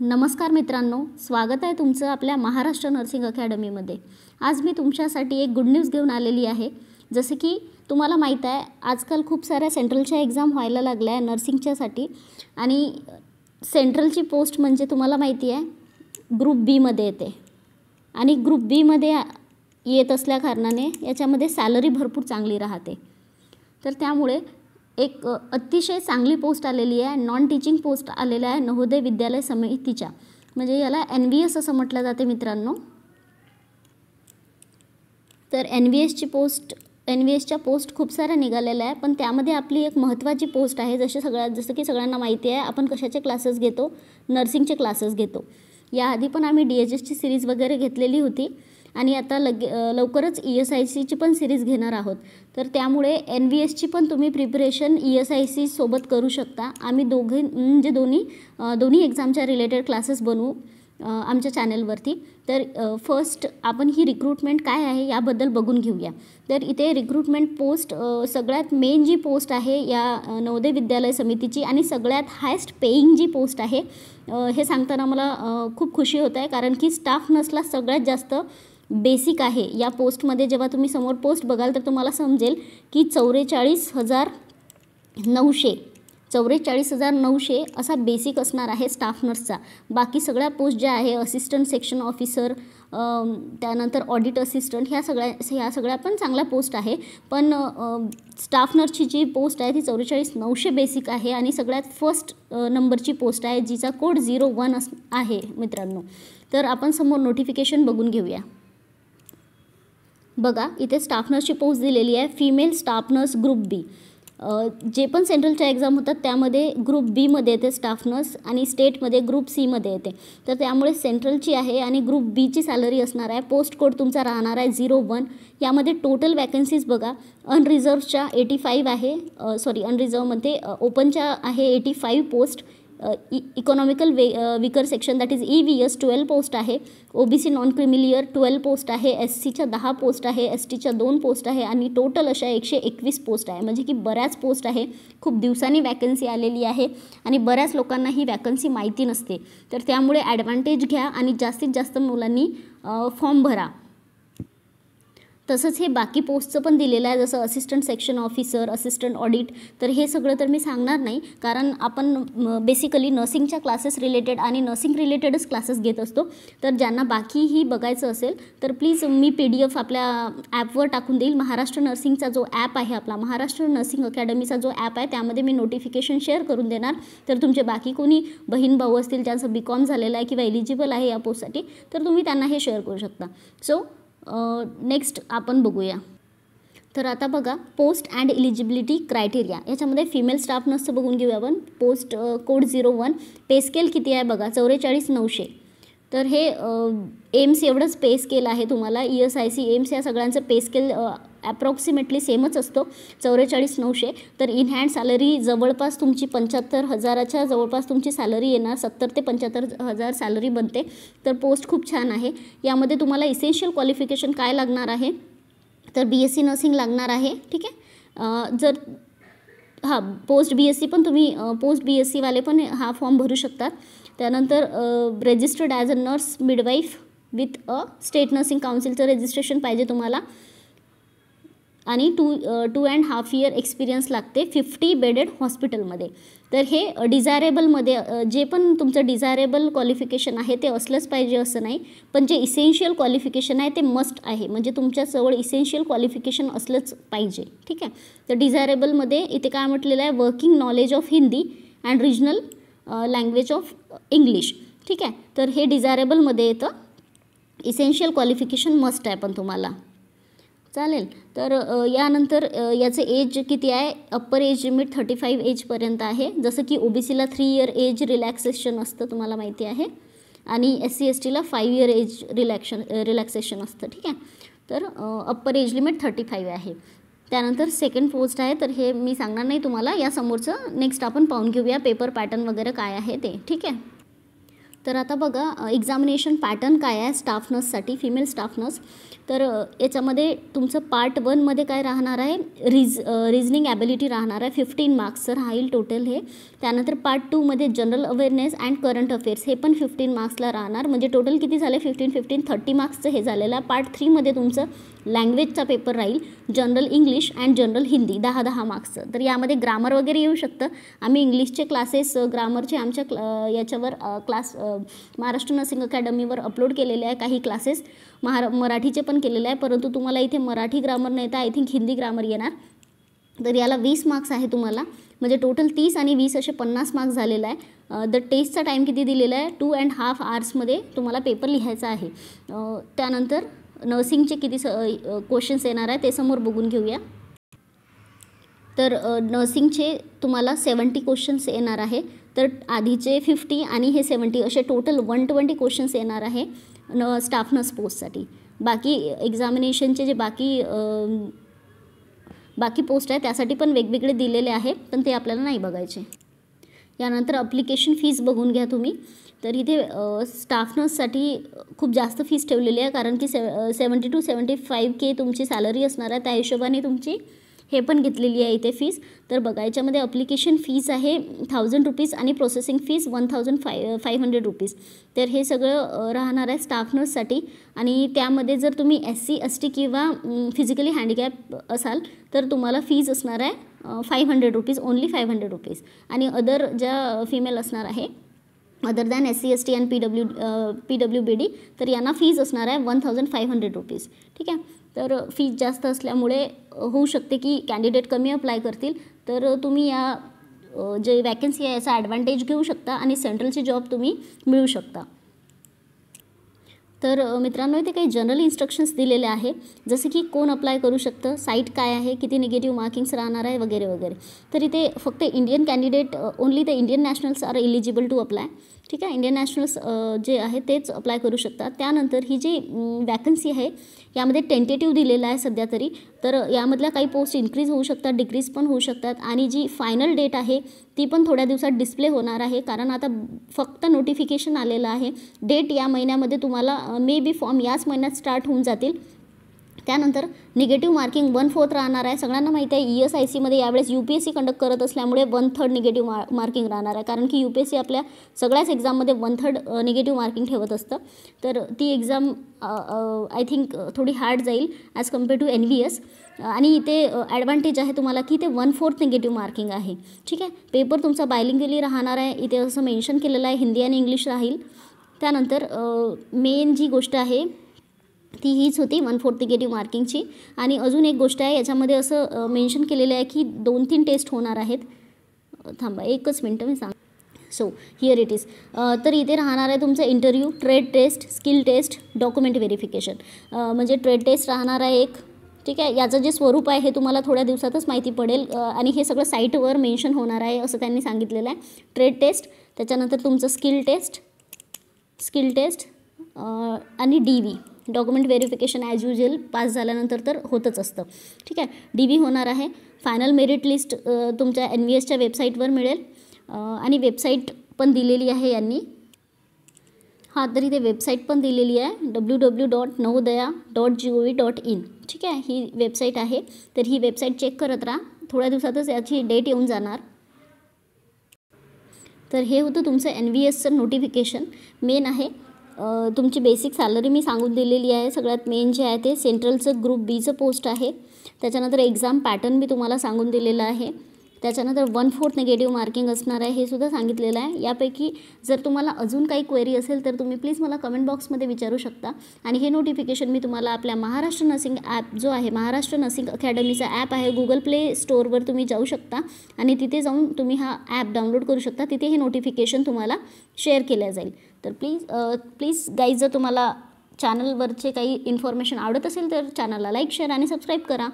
नमस्कार मित्रांनो, स्वागत आहे तुमचं आपल्या महाराष्ट्र नर्सिंग अकॅडमीमध्ये। आज मी तुमच्यासाठी एक गुड न्यूज घेऊन आलेली आहे। जसे की तुम्हाला माहित आहे, आजकाल खूप साऱ्या सेंट्रलच्या एक्झाम व्हायला लागल्या आहे नर्सिंगच्यासाठी आणि सेंट्रलची पोस्ट म्हणजे तुम्हाला माहिती आहे ग्रुप बी मध्ये येते आणि ग्रुप बी मध्ये येत असल्या कारणाने याच्यामध्ये सॅलरी भरपूर चांगली राहते। तर त्यामुळे एक अतिशय चांगली पोस्ट आलेली आहे, नॉन टीचिंग पोस्ट आलेल्या आहे नवोदय विद्यालय समितीच्या, म्हणजे याला NVS असं म्हटलं जाते मित्रांनो। तर NVSच्या पोस्ट खूप साऱ्या निघालेल्या आहे, पण त्यामध्ये आपली एक महत्त्वाची पोस्ट आहे। जसं की सगळ्यांना माहिती आहे, आपण कशाचे क्लासेस घेतो, नर्सिंगचे क्लासेस घेतो। याआधी पण आम्ही DHSची सिरीज वगैरे घेतलेली होती आणि आता लवकरच ESICची पण सिरीज घेणार आहोत। तर त्यामुळे NVSची पण तुम्ही प्रिपरेशन ESIC सोबत करू शकता। आम्ही दोन्ही एक्झामच्या रिलेटेड क्लासेस बनवू आमच्या चॅनलवरती। तर फर्स्ट आपण ही रिक्रूटमेंट काय आहे याबद्दल बघून घेऊया। तर इथे रिक्रूटमेंट पोस्ट सगळ्यात मेन जी पोस्ट आहे या नवोदय विद्यालय समितीची आणि सगळ्यात हायस्ट पेइंग जी पोस्ट आहे, हे सांगताना मला खूप खुशी होत आहे, कारण की स्टाफ नर्सला सगळ्यात जास्त बेसिक आहे या पोस्टमध्ये। जेव्हा तुम्ही समोर पोस्ट बघाल तर तुम्हाला समजेल की 44,900 असा बेसिक असणार आहे स्टाफ नर्सचा। बाकी सगळ्या पोस्ट ज्या आहे, असिस्टंट सेक्शन ऑफिसर, त्यानंतर ऑडिट असिस्टंट, ह्या सगळ्या पण चांगल्या पोस्ट आहे, पण स्टाफ नर्सची जी पोस्ट आहे ती 44,900 बेसिक आहे आणि सगळ्यात फर्स्ट नंबरची पोस्ट आहे जिचा कोड 01 आहे मित्रांनो। तर आपण समोर नोटिफिकेशन बघून घेऊया। बघा, इथे स्टाफ नर्सची पोस्ट दिलेली आहे, फिमेल स्टाफ नर्स ग्रुप बी। जे पण सेंट्रलच्या एक्झाम होतात त्यामध्ये ग्रुप बीमध्ये येते स्टाफ नर्स आणि स्टेटमध्ये ग्रुप सीमध्ये येते। तर त्यामुळे सेंट्रलची आहे आणि ग्रुप बीची सॅलरी असणार आहे। पोस्ट कोड तुमचा राहणार आहे 01। यामध्ये टोटल वॅकन्सीज बघा, अनरिझर्वच्या 85 आहे, अनरिझर्वमध्ये ओपनच्या आहे 85 post, economical weaker section that is EVS 12 post आहे, OBC नॉन क्रिमिलियर 12 पोस्ट आहे, SCच्या 10 पोस्ट आहे, STच्या 2 पोस्ट आहे आणि टोटल अशा 121 पोस्ट आहे। म्हणजे की बऱ्याच पोस्ट आहे, खूप दिवसांनी वॅकन्सी आलेली आहे आणि बऱ्याच लोकांना ही वॅकन्सी माहिती नसते। तर त्यामुळे ॲडव्हान्टेज घ्या आणि जास्तीत जास्त मुलांनी फॉर्म भरा। तसंच हे बाकी पोस्टचं पण दिलेलं आहे, जसं assistant section officer, assistant audit. तर हे सगळं तर मी सांगणार नाही, कारण आपण बेसिकली नर्सिंगच्या क्लासेस रिलेटेड आणि नर्सिंग रिलेटेडच क्लासेस घेत असतो। तर ज्यांना बाकीही बघायचं असेल तर प्लीज मी PDF आपल्या ॲपवर टाकून देईल। महाराष्ट्र नर्सिंगचा जो ॲप आहे, आपला महाराष्ट्र नर्सिंग अकॅडमीचा जो ॲप आहे, त्यामध्ये मी नोटिफिकेशन शेअर करून देणार। तर तुमचे बाकी कोणी बहीण भाऊ असतील ज्यांचं BCom झालेलं आहे किंवा एलिजिबल आहे या पोस्टसाठी, तर तुम्ही त्यांना हे शेअर करू शकता। सो नेक्स्ट आपण बघूया। तर आता बघा, पोस्ट अँड एलिजिबिलिटी क्रायटेरिया, याच्यामध्ये फिमेल स्टाफ नर्सचं बघून घेऊया आपण। पोस्ट कोड 01, पे स्केल किती आहे बघा, 44,900। तर हे एम्स एवढंच पे स्केल आहे तुम्हाला। ESIC एम्स या सगळ्यांचं पे स्केल ॲप्रॉक्सिमेटली सेमच असतो, 44,900। तर इन हँड सॅलरी जवळपास तुमची 75,000च्या जवळपास तुमची सॅलरी येणार, 70,000 ते 75,000 सॅलरी बनते। तर पोस्ट खूप छान आहे। यामध्ये तुम्हाला इसेन्शियल क्वालिफिकेशन काय लागणार आहे, तर BSc नर्सिंग लागणार आहे, ठीक आहे। पोस्ट BSc पण तुम्ही पोस्ट BSc वाले पण हा फॉर्म भरू शकतात। त्यानंतर registered as a nurse midwife with a state nursing काउन्सिलचं रजिस्ट्रेशन पाहिजे तुम्हाला आणि 2.5 इयर एक्सपिरियन्स लागते 50 बेडेड हॉस्पिटलमध्ये। तर हे डिझायरेबलमध्ये जे पण तुमचं डिझायरेबल क्वालिफिकेशन आहे ते असलंच पाहिजे असं नाही, पण जे इसेन्शियल क्वालिफिकेशन आहे ते मस्ट आहे, म्हणजे तुमच्याजवळ इसेन्शियल क्वालिफिकेशन असलंच पाहिजे, ठीक आहे। तर डिझायरेबलमध्ये इथे काय म्हटलेलं आहे, working knowledge of Hindi and regional language of English, ठीक आहे। तर हे डिझायरेबलमध्ये येतं, इसेन्शियल क्वालिफिकेशन मस्ट आहे पण तुम्हाला, चालेल। तर यानंतर याचे एज किती आहे, अप्पर एज लिमिट 35 एजपर्यंत आहे, जसं की OBCला 3 इयर एज रिलॅक्सेशन असतं तुम्हाला माहिती आहे आणि SC STला 5 इयर एज रिलॅक्सेशन असतं, ठीक आहे। तर अप्पर एज लिमिट 35 आहे। त्यानंतर सेकंड पोस्ट आहे, तर हे मी सांगणार नाही तुम्हाला, या समोरचं नेक्स्ट आपण पाहून घेऊया पेपर पॅटर्न वगैरे काय आहे ते, ठीक आहे। तर आता बघा एक्झामिनेशन पॅटर्न काय आहे स्टाफ नर्ससाठी, फिमेल स्टाफ नर्स. तर याच्यामध्ये तुमचं पार्ट 1मध्ये काय राहणार आहे, रिझनिंग ॲबिलिटी राहणार आहे, 15 मार्क्सचं राहील टोटल हे. त्यानंतर पार्ट 2मध्ये general awareness and current affairs, हे पण 15 मार्क्सला राहणार. म्हणजे टोटल किती झाले, 30 मार्क्सचं हे झालेलं आहे. पार्ट 3मध्ये तुमचं लँग्वेजचा पेपर राहील, general English and general Hindi, 10 मार्क्सचं. तर यामध्ये ग्रामर वगैरे येऊ शकतं. आम्ही इंग्लिशचे क्लासेस, ग्रामरचे आमच्या याच्यावर क्लास महाराष्ट्र नर्सिंग अकॅडमीवर अपलोड केलेले आहे. काही क्लासेस मराठीचे पण केलेले आहे, परंतु तुम्हाला इथे मराठी ग्रामर नाही तर आय थिंक हिंदी ग्रामर येणार. तर याला 20 मार्क्स आहे तुम्हाला, म्हणजे टोटल 30 आणि 20 असे 50 मार्क्स झालेला आहे. द टेस्टचा टाईम किती दिलेला आहे, 2.5 आवर्समध्ये तुम्हाला पेपर लिहायचा आहे. त्यानंतर नर्सिंगचे किती क्वेश्चन्स येणार आहे ते समोर बघून घेऊया. तर नर्सिंगचे तुम्हाला 70 क्वेश्चन्स येणार आहे. तर आधीचे 50 आणि हे 70 असे टोटल 120 क्वेश्चन्स येणार आहे स्टाफ नर्स पोस्टसाठी. बाकी एक्झामिनेशनचे जे बाकी पोस्ट आहे त्यासाठी पण वेगवेगळे दिलेले आहे, पण ते आपल्याला नाही बघायचे. यानंतर अप्लिकेशन फीस बघून घ्या तुम्ही. तर इथे स्टाफ नर्ससाठी खूप जास्त फीस ठेवलेली आहे, कारण की 70 to 75K तुमची सॅलरी असणार आहे. त्या हिशोबाने तुमची हे पण घेतलेली आहे इथे फीस. तर बघा याच्यामध्ये अप्लिकेशन फीस आहे 1000 रुपीज आणि प्रोसेसिंग फीस 1500 रुपीज. तर हे सगळं राहणार आहे स्टाफ नर्ससाठी. आणि त्यामध्ये जर तुम्ही SC ST किंवा फिजिकली हँडिकॅप असाल तर तुम्हाला फीज असणार आहे 500 रुपीज, ओन्ली 500 रुपीज. आणि अदर ज्या फिमेल असणार आहे अदर दॅन SC ST आणि PWBD तर यांना फीज असणार आहे 1500 रुपीज. ठीक आहे. तर फीज जास्त असल्यामुळे होऊ शकते की कॅन्डिडेट कमी अप्लाय करतील. तर तुम्ही या जे वॅकन्सी आहे याचा ॲडव्हान्टेज घेऊ शकता आणि सेंट्रलचे जॉब तुम्ही मिळू शकता. तर मित्रांनो इथे काही जनरल इन्स्ट्रक्शन्स दिलेले आहे, जसे की कोण अप्लाय करू शकतं, साईट काय आहे, किती निगेटिव्ह मार्किंग्स राहणार आहे वगैरे वगैरे. तर इथे फक्त Indian candidate, only the Indian nationals are eligible to apply. ठीक आहे. इंडियन नॅशनल्स जे आहे तेच अप्लाय करू शकतात. त्यानंतर ही जी वॅकन्सी आहे यामध्ये टेंटेटिव्ह दिलेलं आहे सध्या तरी. तर यामधल्या काही पोस्ट इन्क्रीज होऊ शकतात, डिक्रीज पण होऊ शकतात. आणि जी फायनल डेट आहे ती पण थोड्या दिवसात डिस्प्ले होणार आहे, कारण आता फक्त नोटिफिकेशन आलेलं आहे. डेट या महिन्यामध्ये तुम्हाला मे बी फॉर्म याच महिन्यात स्टार्ट होऊन जातील. त्यानंतर निगेटिव्ह मार्किंग 1/4 राहणार आहे. सगळ्यांना माहिती आहे ESICमध्ये यावेळेस UPSC कंडक्ट करत असल्यामुळे 1/3 निगेटिव्ह मार्किंग राहणार आहे, कारण की UPSC आपल्या सगळ्याच एक्झाममध्ये 1/3 निगेटिव्ह मार्किंग ठेवत असतं. तर ती एक्झाम आय थिंक थोडी हार्ड जाईल ॲज कम्पेअर टू NVS. आणि इथे ॲडव्हान्टेज आहे तुम्हाला की ते 1/4 निगेटिव्ह मार्किंग आहे. ठीक आहे. पेपर तुमचा बायलिंग्युअली राहणार आहे, इथे असं मेन्शन केलेलं आहे, हिंदी आणि इंग्लिश राहील. त्यानंतर मेन जी गोष्ट आहे ती हीच होती 1/4 निगेटिव्ह मार्किंगची. आणि अजून एक गोष्ट आहे याच्यामध्ये असं मेन्शन केलेलं आहे की 2-3 टेस्ट होणार आहेत. थांबा एकच मिनटं मी सांग. So here it is. तर इथे राहणार आहे तुमचं interview, trade test, skill test, document verification. म्हणजे ट्रेड टेस्ट राहणार आहे एक. ठीक आहे. याचं जे स्वरूप आहे हे तुम्हाला थोड्या दिवसातच माहिती पडेल आणि हे सगळं साईटवर मेन्शन होणार आहे असं त्यांनी सांगितलेलं आहे. ट्रेड टेस्ट, त्याच्यानंतर तुमचं स्किल टेस्ट आणि DV document verification as usual pass झाल्यानंतर तर होतच असतं. ठीक आहे. DV होणार आहे. फायनल मेरिट लिस्ट तुमच्या NVSच्या वेबसाईटवर मिळेल आणि वेबसाईट पण दिलेली आहे यांनी. हां, तर इथे वेबसाईट पण दिलेली आहे www.navodaya.gov.in. ठीक आहे. ही वेबसाईट आहे. तर ही वेबसाईट चेक करत राहा, थोड्या दिवसातच याची डेट येऊन जाणार. तर हे होतं तुमचं NVSचं नोटिफिकेशन. मेन आहे तुमची बेसिक सॅलरी मी सांगून दिलेली आहे. सगळ्यात मेन जे आहे ते सेंट्रलचं ग्रुप Bचं पोस्ट आहे. त्याच्यानंतर एक्झाम पॅटर्न मी तुम्हाला सांगून दिलेलं आहे. त्याच्यानंतर 1/4 निगेटिव्ह मार्किंग असणार आहे हे सुद्धा सांगितलेलं आहे. यापैकी जर तुम्हाला अजून काही क्वेरी असेल तर तुम्ही प्लीज मला कमेंट बॉक्समध्ये विचारू शकता. आणि हे नोटिफिकेशन मी तुम्हाला आपल्या महाराष्ट्र नर्सिंग ॲप जो आहे, महाराष्ट्र नर्सिंग अकॅडमीचा ॲप आहे, गुगल प्ले स्टोअरवर तुम्ही जाऊ शकता आणि तिथे जाऊन तुम्ही हा ॲप डाउनलोड करू शकता. तिथे हे नोटिफिकेशन तुम्हाला शेअर केलं जाईल. तर प्लीज गाईज, जर तुम्हाला चॅनलवरचे काही इन्फॉर्मेशन आवडत असेल तर चॅनलला लाईक, शेअर आणि सबस्क्राईब करा.